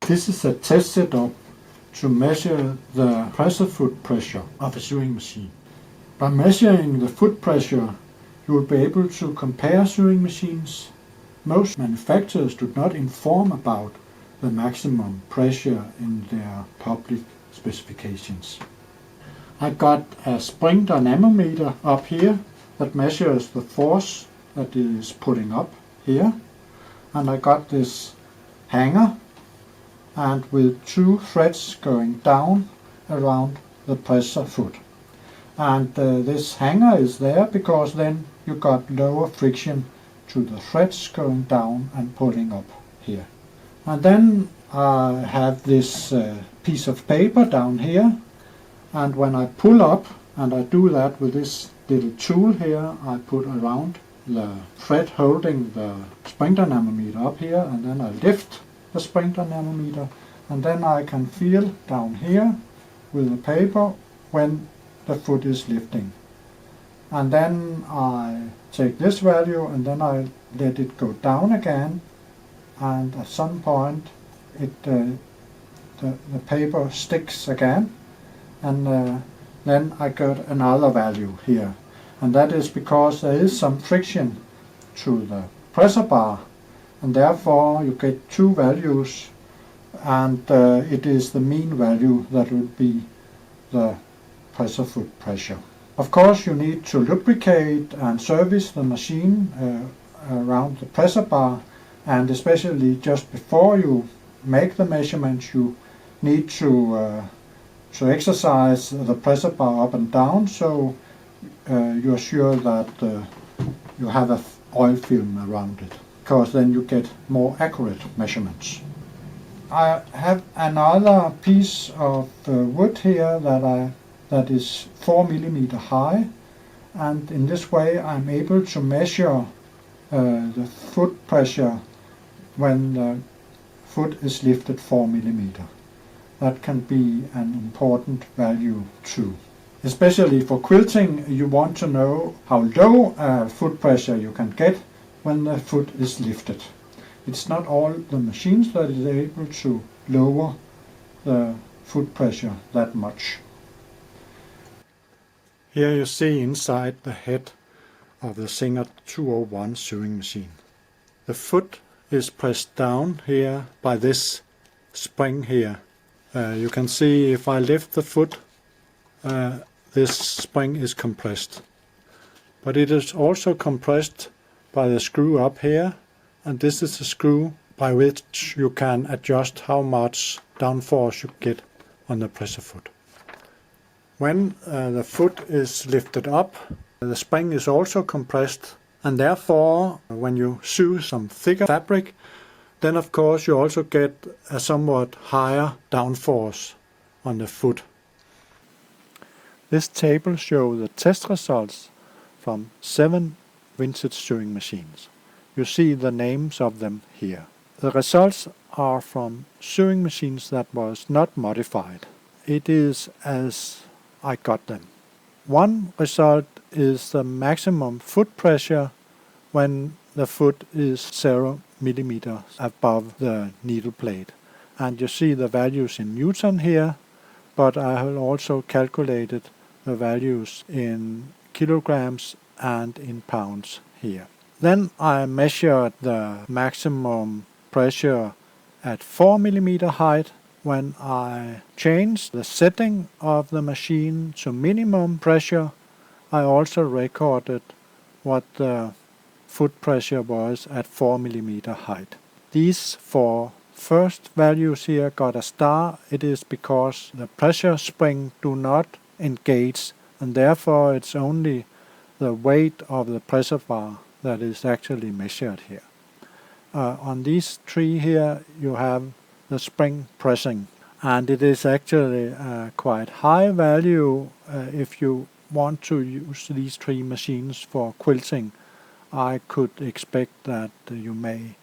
This is a test setup to measure the pressure foot pressure of a sewing machine. By measuring the foot pressure, you will be able to compare sewing machines. Most manufacturers do not inform about the maximum pressure in their public specifications. I got a spring dynamometer up here that measures the force that it is putting up here, and I got this hanger and with two threads going down around the pressure foot. And this hanger is there because then you got lower friction to the threads going down and pulling up here. And then I have this piece of paper down here, and when I pull up, and I do that with this little tool here I put around the thread holding the spring dynamometer up here, and then I lift the spring dynamometer, and then I can feel down here with the paper when the foot is lifting. And then I take this value and then I let it go down again, and at some point the paper sticks again, and then I got another value here, and that is because there is some friction to the pressure bar, and therefore you get two values, and it is the mean value that would be the pressure foot pressure. Of course, you need to lubricate and service the machine around the pressure bar, and especially just before you make the measurements you need to exercise the pressure bar up and down, so you're sure that you have an oil film around it, because then you get more accurate measurements. I have another piece of wood here that is 4 millimeter high, and in this way I'm able to measure the foot pressure when the foot is lifted 4 millimeter. That can be an important value too. Especially for quilting, you want to know how low foot pressure you can get when the foot is lifted. It's not all the machines that is able to lower the foot pressure that much. Here you see inside the head of the Singer 201 sewing machine. The foot is pressed down here by this spring here. You can see if I lift the foot, this spring is compressed. But it is also compressed by the screw up here, and this is the screw by which you can adjust how much downforce you get on the pressure foot. When the foot is lifted up, the spring is also compressed, and therefore when you sew some thicker fabric, then of course you also get a somewhat higher downforce on the foot. This table shows the test results from 7 vintage sewing machines. You see the names of them here. The results are from sewing machines that was not modified. It is as I got them. One result is the maximum foot pressure when the foot is 0 millimeters above the needle plate. And you see the values in Newton here, but I have also calculated the values in kilograms and in pounds here. Then I measured the maximum pressure at 4 millimeter height. When I changed the setting of the machine to minimum pressure, I also recorded what the foot pressure was at 4 millimeter height. These 4 first values here got a star. It is because the pressure spring do not engage, and therefore it's only the weight of the pressure bar that is actually measured here. On these 3 here you have the spring pressing, and it is actually a quite high value. If you want to use these 3 machines for quilting, I could expect that you may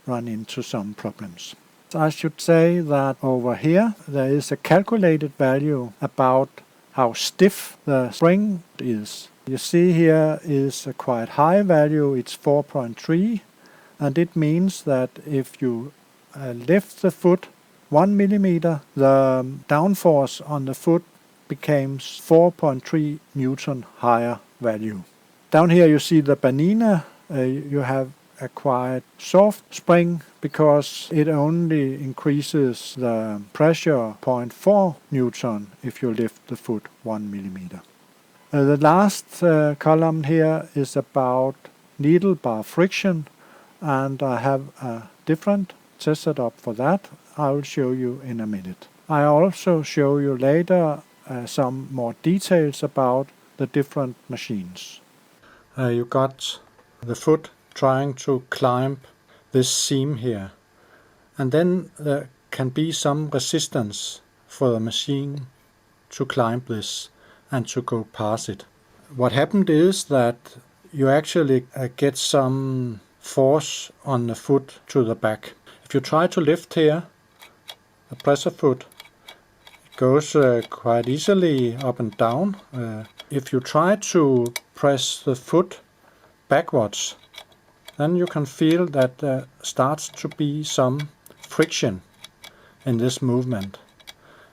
run into some problems. I should say that over here there is a calculated value about how stiff the spring is. You see here is a quite high value, it's 4.3, and it means that if you lift the foot 1 millimeter, the downforce on the foot becomes 4.3 Newton higher value. Down here you see the Bernina. You have acquired soft spring because it only increases the pressure 0.4 Newton if you lift the foot 1 millimeter. The last column here is about needle bar friction, and I have a different test setup for that. I will show you in a minute. I also show you later some more details about the different machines. You got the foot trying to climb this seam here, and then there can be some resistance for the machine to climb this and to go past it. What happened is that you actually get some force on the foot to the back. If you try to lift here, the pressure foot, it goes quite easily up and down. If you try to press the foot backwards, then you can feel that there starts to be some friction in this movement.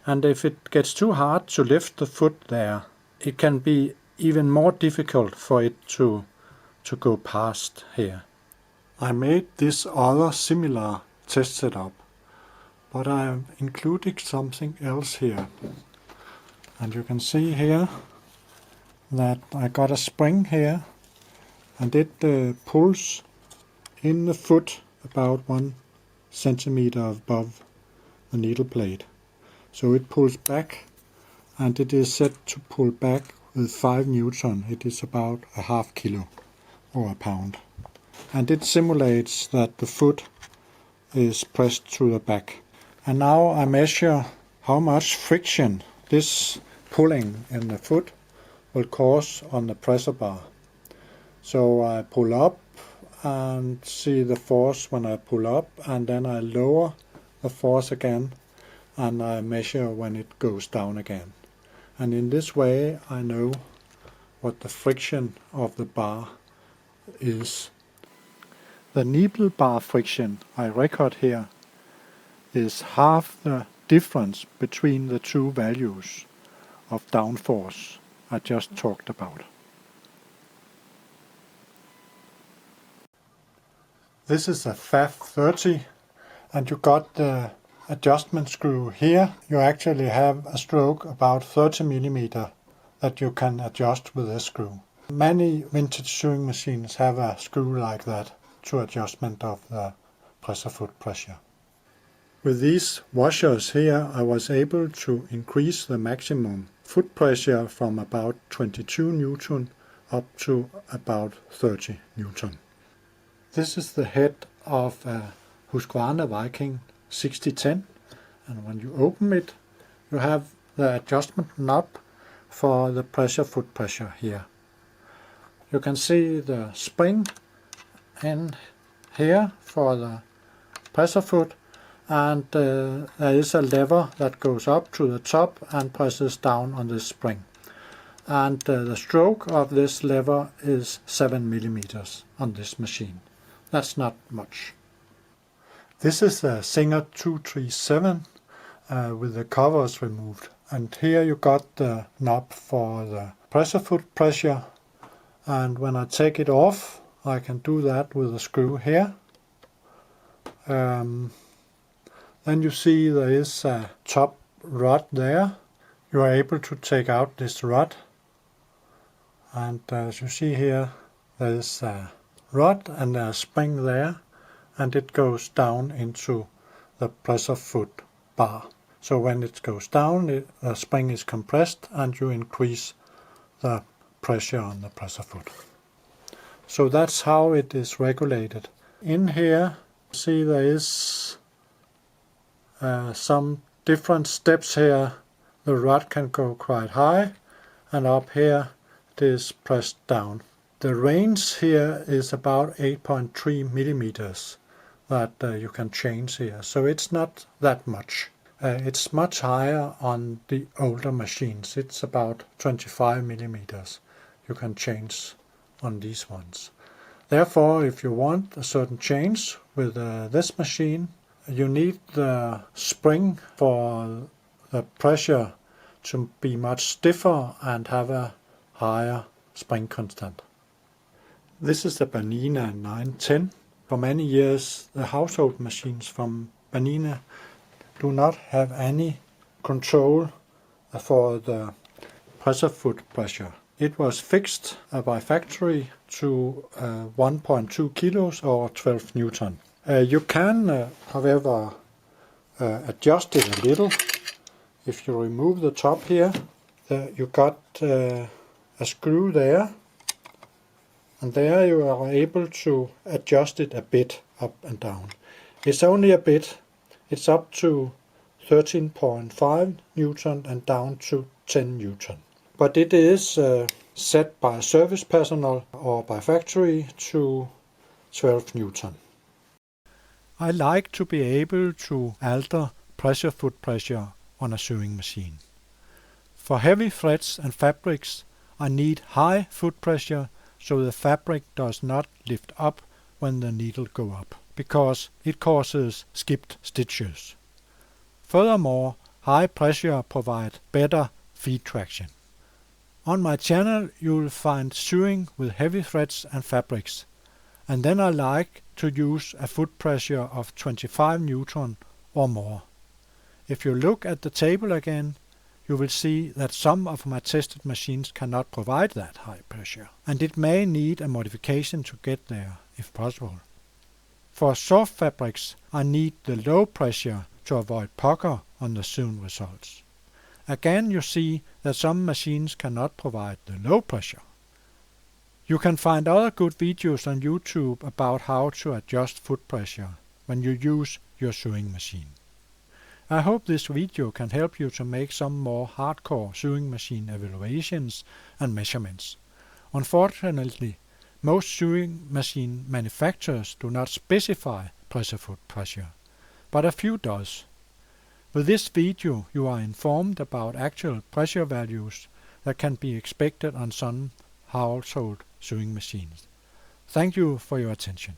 And if it gets too hard to lift the foot there, it can be even more difficult for it to go past here. I made this other similar test setup, but I have included something else here. And you can see here that I got a spring here, and it pulls in the foot about 1 centimeter above the needle plate. So it pulls back, and it is set to pull back with 5 Newton. It is about a half kilo or a pound. And it simulates that the foot is pressed to the back. And now I measure how much friction this pulling in the foot will cause on the pressure bar. So I pull up and see the force when I pull up, and then I lower the force again, and I measure when it goes down again. And in this way I know what the friction of the bar is. The needle bar friction I record here is half the difference between the two values of downforce I just talked about. This is a FAF 30, and you got the adjustment screw here. You actually have a stroke about 30 millimeter that you can adjust with this screw. Many vintage sewing machines have a screw like that to adjustment of the pressure foot pressure. With these washers here I was able to increase the maximum foot pressure from about 22 Newton up to about 30 Newton. This is the head of a Husqvarna Viking 6010, and when you open it you have the adjustment knob for the pressure foot pressure here. You can see the spring in here for the pressure foot, and there is a lever that goes up to the top and presses down on this spring. And the stroke of this lever is 7 millimeters on this machine. That's not much. This is a Singer 237 with the covers removed, and here you got the knob for the pressure foot pressure, and when I take it off I can do that with a screw here. Then you see there is a top rod there. You are able to take out this rod, and as you see here there is a rod and a spring there, and it goes down into the pressure foot bar. So when it goes down, the spring is compressed and you increase the pressure on the pressure foot. So that's how it is regulated. In here, see there is some different steps here. The rod can go quite high, and up here it is pressed down. The range here is about 8.3 millimeters that you can change here, so it's not that much. It's much higher on the older machines. It's about 25 millimeters you can change on these ones. Therefore, if you want a certain change with this machine, you need the spring for the pressure to be much stiffer and have a higher spring constant. This is the Bernina 910. For many years the household machines from Bernina do not have any control for the pressure foot pressure. It was fixed by factory to 1.2 kilos or 12 Newton. You can, however, adjust it a little. If you remove the top here, you got a screw there, and there you are able to adjust it a bit up and down. It's only a bit. It's up to 13.5 Newton and down to 10 Newton. But it is set by service personnel or by factory to 12 Newton. I like to be able to alter pressure foot pressure on a sewing machine. For heavy threads and fabrics, I need high foot pressure so the fabric does not lift up when the needle go up, because it causes skipped stitches. Furthermore, high pressure provides better feed traction. On my channel you will find sewing with heavy threads and fabrics, and then I like to use a foot pressure of 25 Newton or more. If you look at the table again, you will see that some of my tested machines cannot provide that high pressure, and it may need a modification to get there, if possible. For soft fabrics, I need the low pressure to avoid pucker on the sewn results. Again, you see that some machines cannot provide the low pressure. You can find other good videos on YouTube about how to adjust foot pressure when you use your sewing machine. I hope this video can help you to make some more hardcore sewing machine evaluations and measurements. Unfortunately, most sewing machine manufacturers do not specify pressure foot pressure, but a few does. With this video you are informed about actual pressure values that can be expected on some household sewing machines. Thank you for your attention.